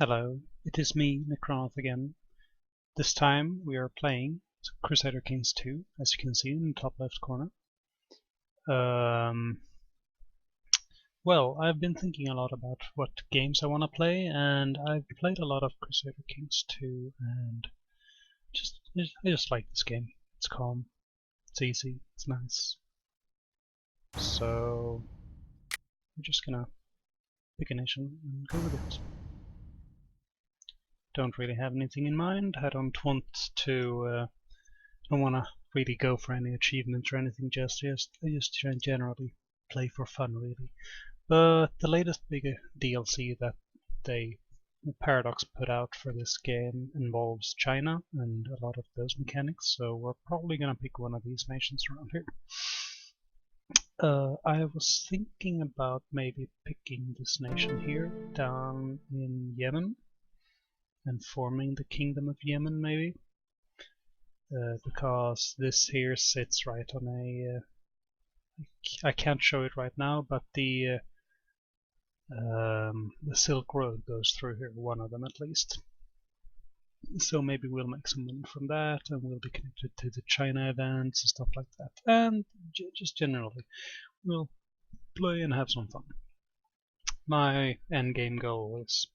Hello, it is me, Necronoth again. This time we are playing Crusader Kings 2, as you can see in the top left corner. Well, I've been thinking a lot about what games I want to play, and I've played a lot of Crusader Kings 2, and I just like this game. It's calm, it's easy, it's nice. So we're just gonna pick a nation and go with it. Don't really have anything in mind. I don't want to. Don't want to really go for any achievements or anything. I just generally play for fun, really. But the latest big DLC that Paradox put out for this game involves China and a lot of those mechanics. So we're probably gonna pick one of these nations around here. I was thinking about maybe picking this nation here down in Yemen and forming the Kingdom of Yemen, maybe, because this here sits right on a. I can't show it right now, but the Silk Road goes through here, one of them at least. So maybe we'll make some money from that, and we'll be connected to the China events and stuff like that. And just generally, we'll play and have some fun. My end game goal is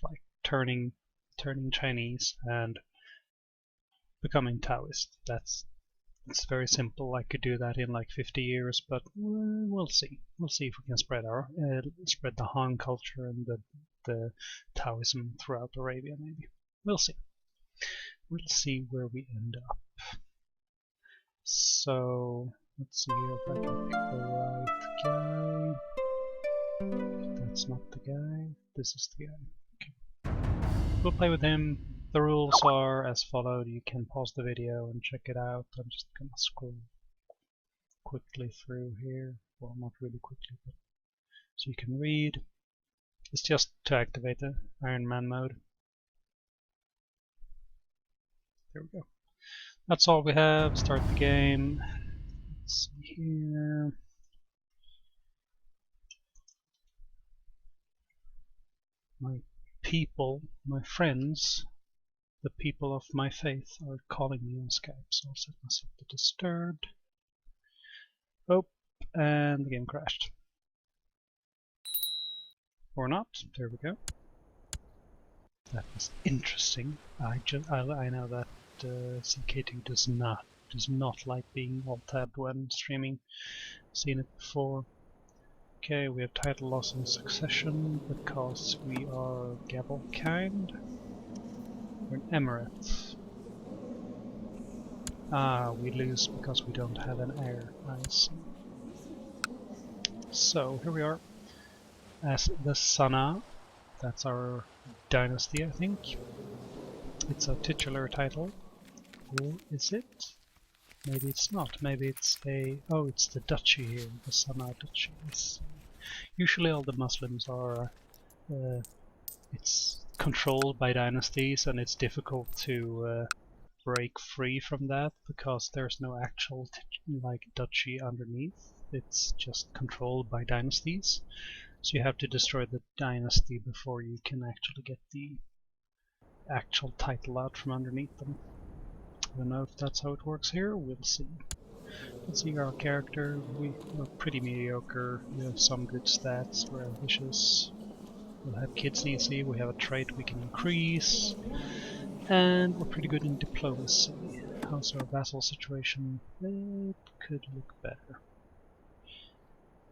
like turning Chinese and becoming Taoist. It's very simple. I could do that in like 50 years, but we'll see. We'll see if we can spread the Han culture and the Taoism throughout Arabia. Maybe we'll see. We'll see where we end up. So let's see here if I can pick the right guy. That's not the guy. This is the guy. We'll play with him. The rules are as followed. You can pause the video and check it out. I'm just gonna scroll quickly through here. Well, not really quickly, but so you can read. It's just to activate the Iron Man mode. There we go. That's all we have. Start the game. Let's see here. My people, my friends, the people of my faith are calling me on Skype, so I'll set myself to disturbed. Oh, and the game crashed. Or not. There we go. That was interesting. I know that CK2 does not like being alt-tabbed when streaming. Seen it before. Okay, we have title loss in succession because we are Gavelkind. We're an emirate. Ah, we lose because we don't have an heir. I see. So here we are as the Sana. That's our dynasty, I think. It's a titular title. Or is it? Maybe it's not. Maybe it's a. Oh, it's the duchy here, the Sana duchy. Usually, all the Muslims are. It's controlled by dynasties, and it's difficult to break free from that because there's no actual like duchy underneath. It's just controlled by dynasties. So you have to destroy the dynasty before you can actually get the actual title out from underneath them. I don't know if that's how it works here. We'll see. Let's see our character. We're pretty mediocre. We have some good stats. We're ambitious. We'll have kids easy. We have a trait we can increase. And we're pretty good in diplomacy. How's our vassal situation? It could look better.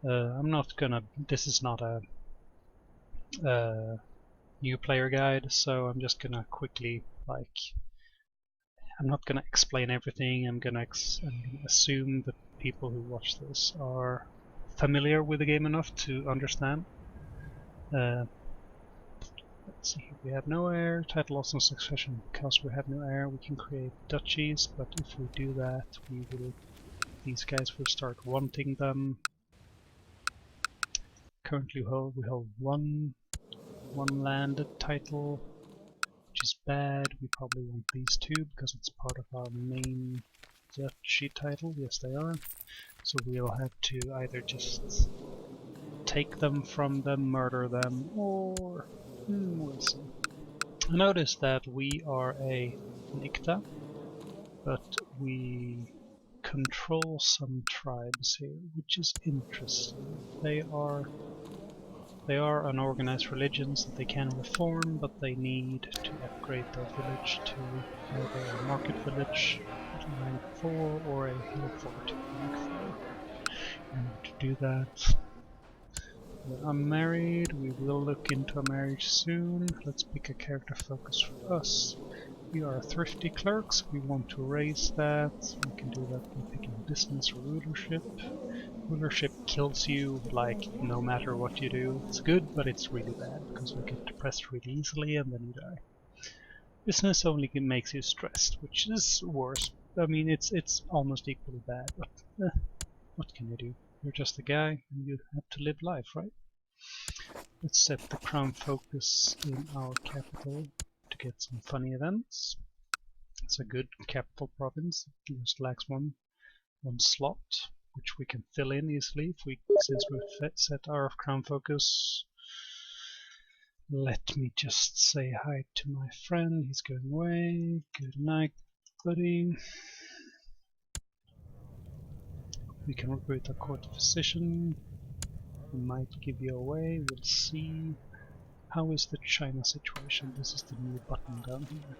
I'm not gonna. This is not a new player guide, so I'm just gonna quickly I'm not gonna explain everything. I'm gonna assume that people who watch this are familiar with the game enough to understand. Let's see. We have no heir. Title loss in succession. Because we have no heir, we can create duchies. But if we do that, these guys will start wanting them. Currently we hold one landed title, which is bad. We probably want these two because it's part of our main duchy title. Yes, they are. So we'll have to either just take them from them, murder them, or we'll see. I noticed that we are an Ikta, but we control some tribes here, which is interesting. They are unorganized religions that they can reform, but they need to upgrade their village to either a market village rank 4 or a hill fort rank 4. In order to do that, we're unmarried. We will look into a marriage soon. Let's pick a character focus for us. We are thrifty clerks. We want to raise that. We can do that by picking business or rulership. Rulership kills you, like, no matter what you do. It's good, but it's really bad, because you get depressed really easily and then you die. Business only makes you stressed, which is worse. I mean, it's almost equally bad, but what can you do? You're just a guy, and you have to live life, right? Let's set the crown focus in our capital to get some funny events. It's a good capital province. It just lacks one slot, which we can fill in easily since we've set our crown focus. Let me just say hi to my friend. He's going away. Good night, buddy. We can recruit a court physician. We might give you away. We'll see. How is the China situation? This is the new button down here.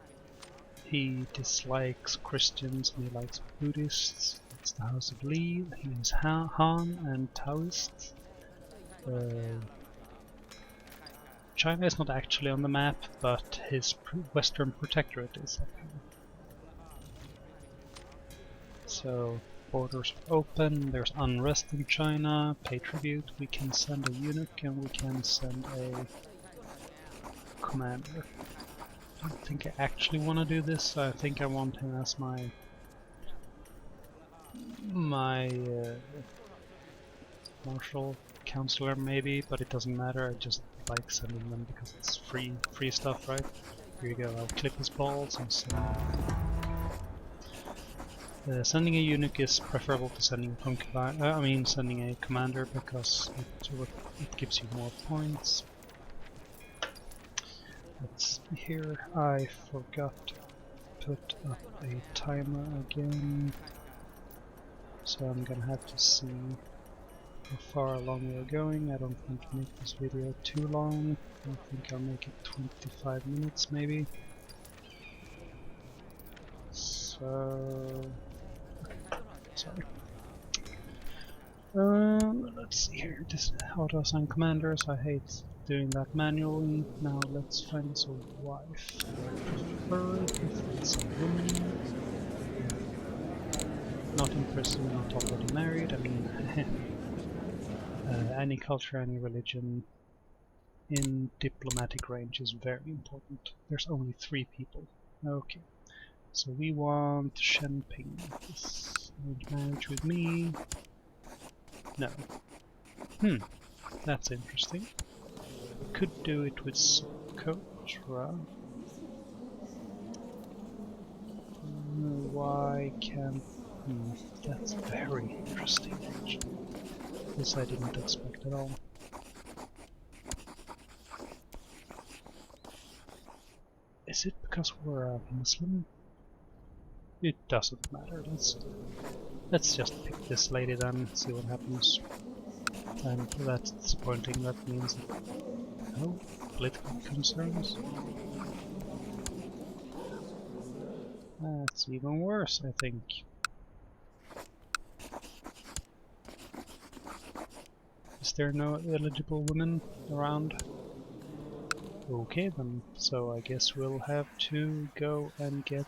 He dislikes Christians and he likes Buddhists. It's the House of Li. He is Han and Taoist. China is not actually on the map, but his Western Protectorate is up here. So borders are open, there's unrest in China, pay tribute, we can send a eunuch and we can send a commander. I don't think I actually want to do this. I think I want him as my martial counselor maybe, but it doesn't matter. I just like sending them because it's free stuff, right? Here you go. I'll clip his balls and send him. Sending a eunuch is preferable to sending a sending a commander because it gives you more points. Let's see here. I forgot to put up a timer again, so I'm gonna have to see how far along we're going. I don't think I'll make this video too long. I think I'll make it 25 minutes maybe. So, sorry. Let's see here. This auto assign commanders. I hate doing that manually. Now let's find us a wife. I prefer if it's a woman. Not in prison, not already married. I mean, any culture, any religion in diplomatic range is very important. There's only 3 people. Okay. So we want Shenping. This marriage with me. No. That's interesting. Could do it with Socotra. Why can't... that's very interesting actually. This I didn't expect at all. Is it because we're a Muslim? It doesn't matter. Let's just pick this lady then, see what happens. And that's disappointing. That means no political concerns. That's even worse, I think. Is there no eligible women around? Okay then, so I guess we'll have to go and get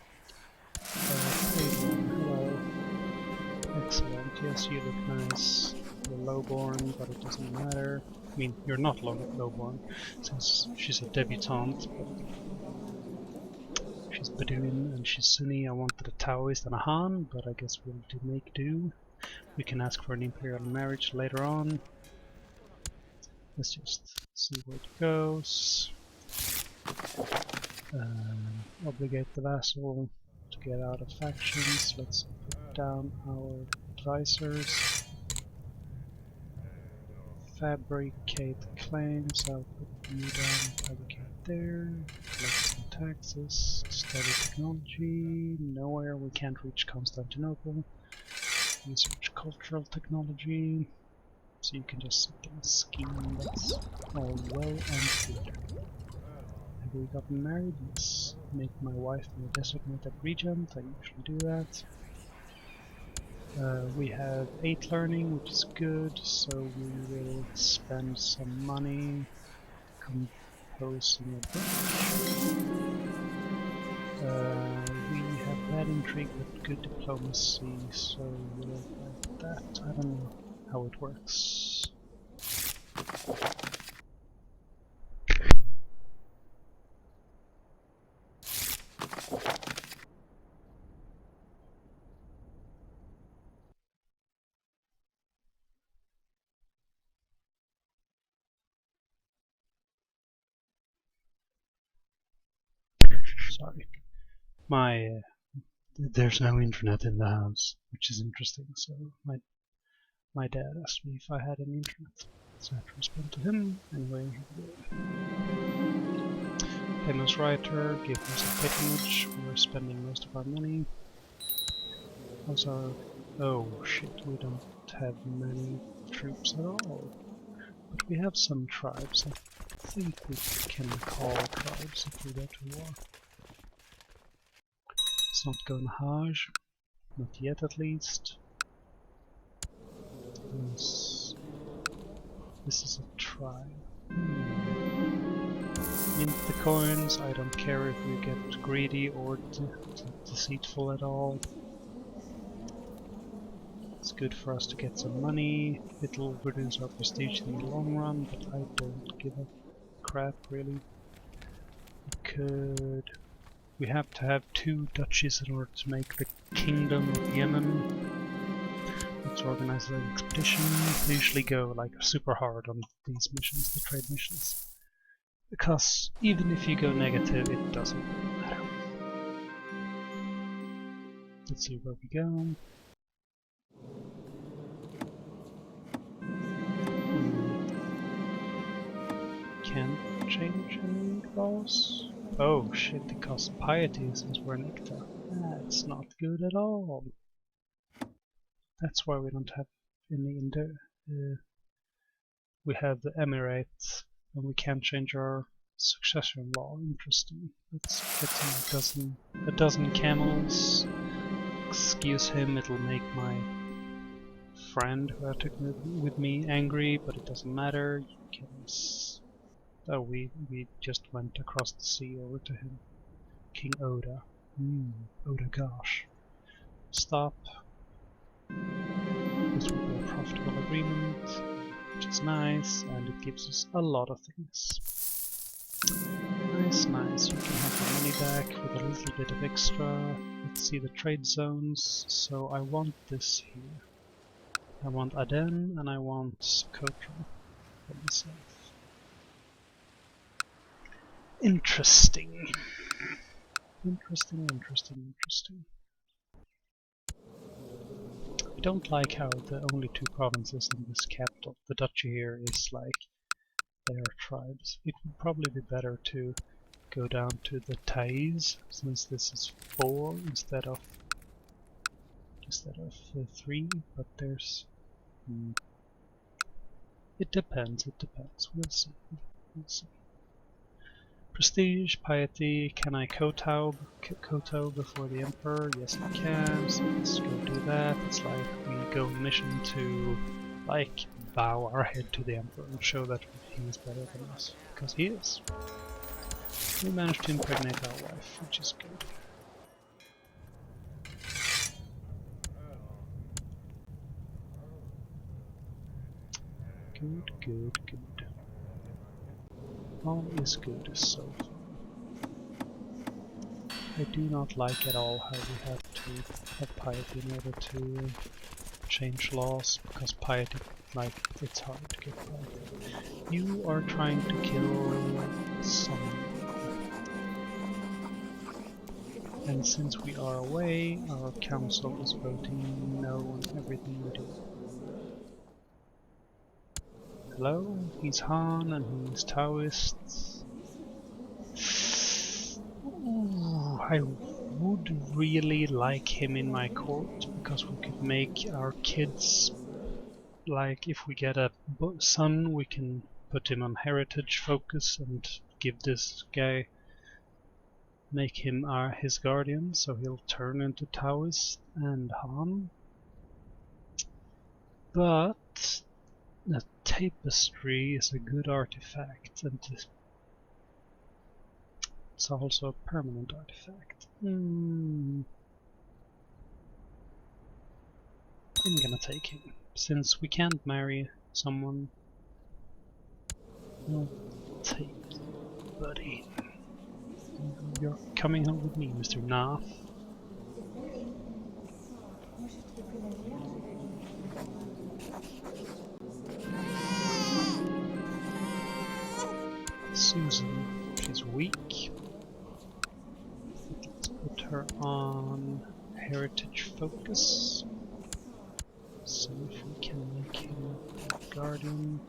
hello. Excellent, yes you look nice. You're lowborn, but it doesn't matter. I mean, you're not lowborn, since she's a debutante, but she's Bedouin and she's Sunni. I wanted a Taoist and a Han, but I guess we'll make do. We can ask for an imperial marriage later on. Let's just see where it goes. Obligate the vassal to get out of factions. Let's put down our advisors. Fabricate claims. I'll put you down. Fabricate there. Collect some taxes, study technology, nowhere, we can't reach Constantinople. Research cultural technology, so you can just sit and scheme, that's all well and good. Have we gotten married? Yes. Make my wife my designated regent, I usually do that. We have 8 learning, which is good, so we will spend some money composing a book. We have bad intrigue but good diplomacy, so we'll write that. I don't know how it works. Sorry. There's no internet in the house, which is interesting, so my dad asked me if I had any internet. So I had to respond to him. Anyway, here we go. Famous writer, give us a patronage, we're spending most of our money. How's our... oh shit, we don't have many troops at all. But we have some tribes, I think we can call tribes if we go to war. Let's not go in Hajj, not yet at least. This is a tribe. Mint the coins, I don't care if we get greedy or deceitful at all. It's good for us to get some money, it'll reduce our prestige in the long run, but I don't give a crap really. We have to have 2 duchies in order to make the Kingdom of Yemen. Let's organize an expedition. They usually go like super hard on these missions, the trade missions. Because even if you go negative, it doesn't matter. Let's see where we go. Can't change any laws. Oh shit, it costs piety since we're an Ikta. That's not good at all. That's why we don't have any we have the Emirates and we can't change our succession law. Interesting. Let's get a dozen camels. Excuse him, it'll make my friend who I took with me angry, but it doesn't matter. You can oh, we just went across the sea over to him. King Oda. Oda gosh. Stop. This will be a profitable agreement, which is nice, and it gives us a lot of things. Nice, nice. You can have your money back with a little bit of extra. Let's see the trade zones. So I want this here. I want Aden and I want Socotra for myself. Interesting. Interesting. I don't like how the only 2 provinces in this capital, the duchy here, is like their tribes. It would probably be better to go down to the Thais, since this is 4 instead of 3, but there's... It depends, we'll see. Prestige, piety, can I kowtow before the emperor? Yes I can, so let's go do that. It's like we go on a mission to like bow our head to the emperor and show that he is better than us, because he is. We managed to impregnate our wife, which is good. Good. All is good so far. I do not like at all how we have to have piety in order to change laws, because piety, like, it's hard to get piety. You are trying to kill someone. And since we are away, our council is voting no on everything we do. Hello, he's Han and he's Taoist. I would really like him in my court, because we could make our kids, like if we get a son, we can put him on heritage focus and give this guy, make him his guardian, so he'll turn into Taoist and Han. But the tapestry is a good artifact, and it's also a permanent artifact. I'm gonna take him. Since we can't marry someone, I'll take you, buddy. You're coming home with me, Mr. Nah. Susan, she's weak. Let's put her on heritage focus. See if we can make him a guardian.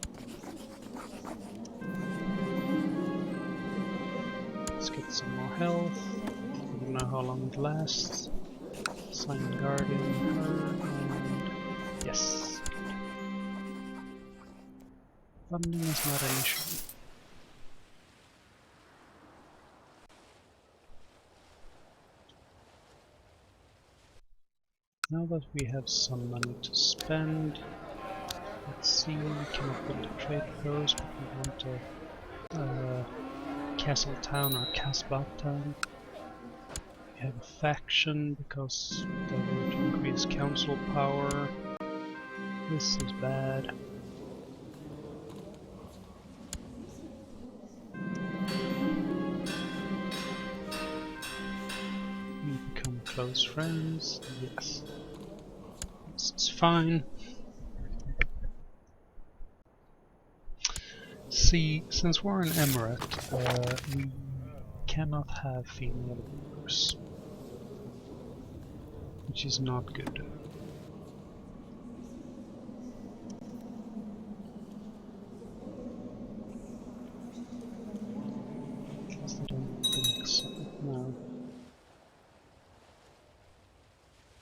Let's get some more health. I don't know how long it lasts. Sign guardian her, and yes. Funding is not an issue. Now that we have some money to spend, let's see, we cannot build a trade post, but we want a castle town or Casbah town. We have a faction because they want to increase council power. This is bad. We become close friends, yes. This is fine. See, since we're an emirate, we cannot have female rulers, which is not good. At least I don't think so. No.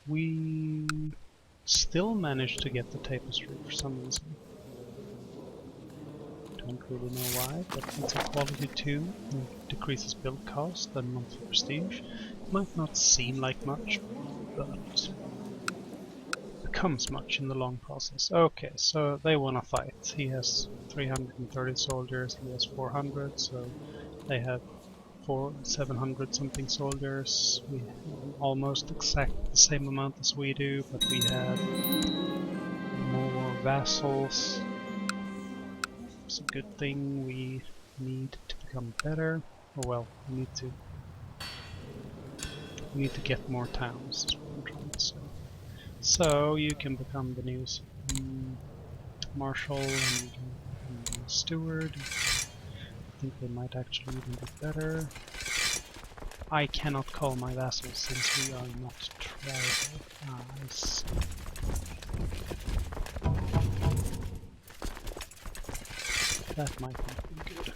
We still managed to get the tapestry for some reason. Don't really know why, but it's a quality 2, it decreases build cost and monthly prestige. It might not seem like much, but becomes much in the long process. Okay, so they wanna fight. He has 330 soldiers, he has 400, so they have 700 something soldiers. We have almost exact the same amount as we do, but we have more vassals. It's a good thing. We need to become better. Or well, we need to get more towns, is what I'm trying to say. So you can become the new marshal and you can become the steward. I think they might actually even be better. I cannot call my vassals since we are not tribal. I see. That might not be good.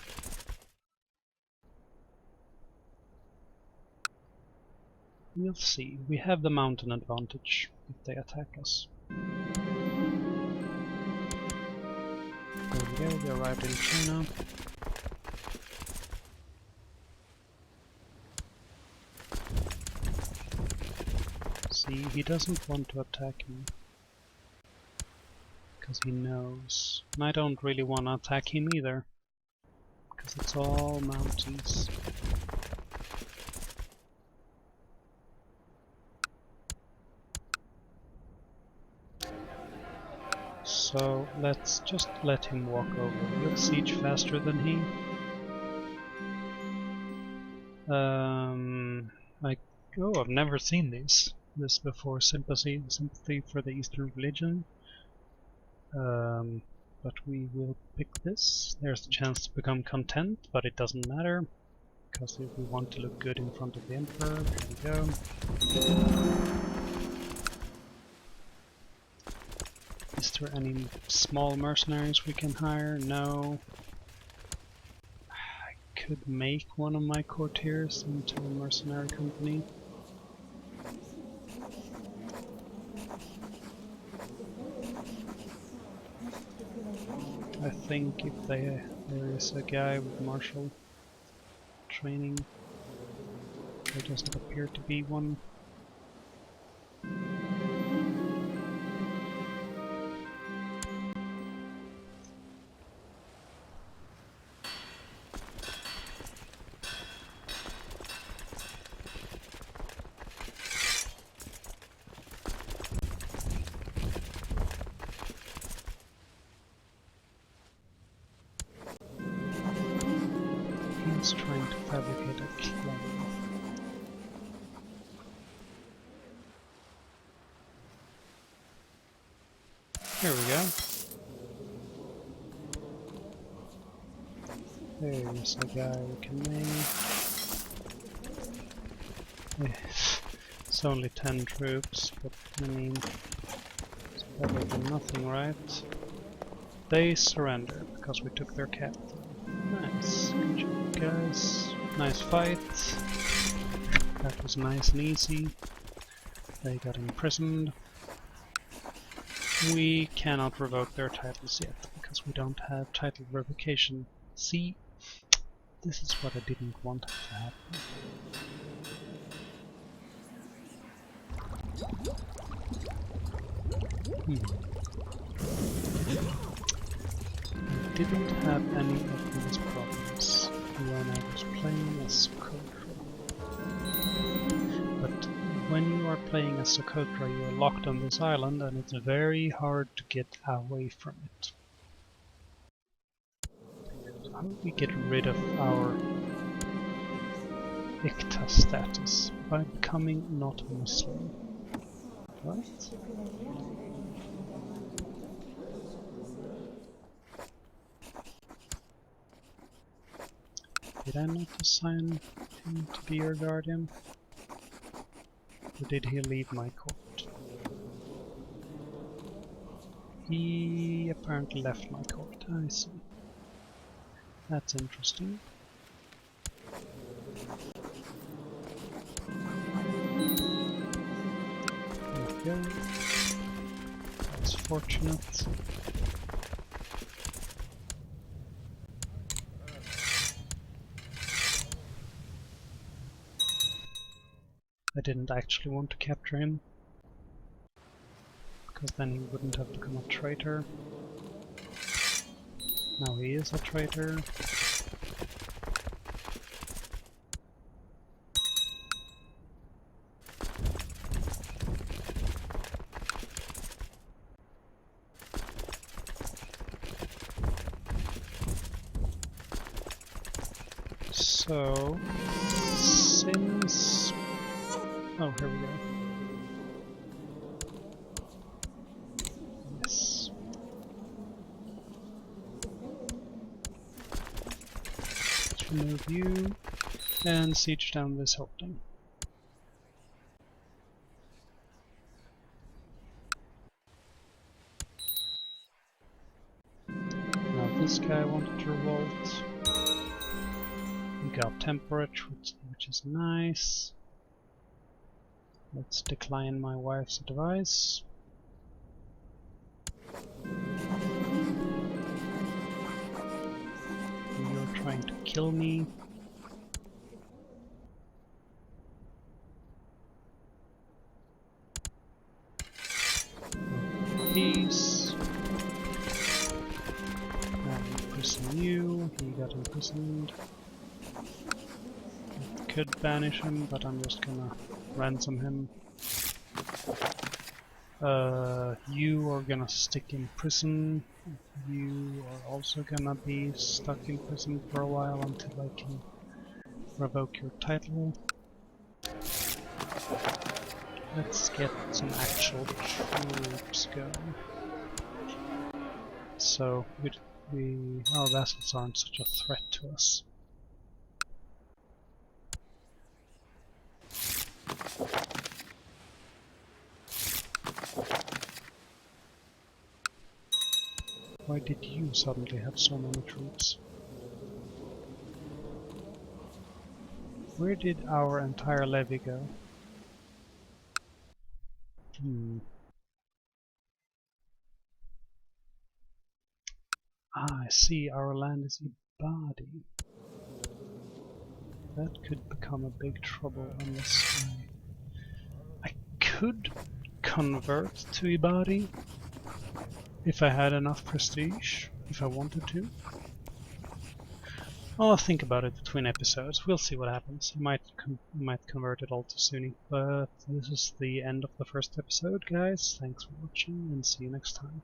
We'll see. We have the mountain advantage if they attack us. There we go, we arrived in China. See, he doesn't want to attack me. Because he knows. And I don't really want to attack him either. Because it's all mountains. So let's just let him walk over. We'll siege faster than he. I've never seen this before. Sympathy for the Eastern religion. But we will pick this. There's a chance to become content, but it doesn't matter. Because if we want to look good in front of the Emperor, here we go. Is there any small mercenaries we can hire? No. I could make one of my courtiers into a mercenary company. I think if there is a guy with martial training, there doesn't appear to be one. He's trying to fabricate a clone. Here we go. There's a guy we can make. It's only 10 troops, but I mean, it's better than nothing, right? They surrender because we took their captain. Nice, good job, guys. Nice fight. That was nice and easy. They got imprisoned. We cannot revoke their titles yet because we don't have title revocation. See, this is what I didn't want to happen. I didn't have any of these problems when I was playing as Socotra. But when you are playing as Socotra, you are locked on this island and it's very hard to get away from it. So how do we get rid of our Ikta status? By becoming not Muslim. What? Did I not assign him to be your guardian? Or did he leave my court? He apparently left my court, I see. That's interesting. There we go. That's fortunate. I didn't actually want to capture him, because then he wouldn't have become a traitor. Now he is a traitor. So, since... Oh, here we go. Yes. Let's remove you and siege down this holding. Now this guy wanted to revolt. We got temperate, which is nice. Let's decline my wife's advice. You're trying to kill me. Peace. Now imprison you. He got imprisoned. I could banish him, but I'm just gonna ransom him. You are gonna stick in prison. You are also gonna be stuck in prison for a while until I can revoke your title. Let's get some actual troops going. So our vassals aren't such a threat to us. Why did you suddenly have so many troops? Where did our entire levy go? Ah, I see, our land is Ibadi. That could become a big trouble unless I could convert to Ibadi if I had enough prestige, if I wanted to. I'll think about it between episodes. We'll see what happens. I might convert it all to Sunni. But this is the end of the first episode, guys. Thanks for watching and see you next time.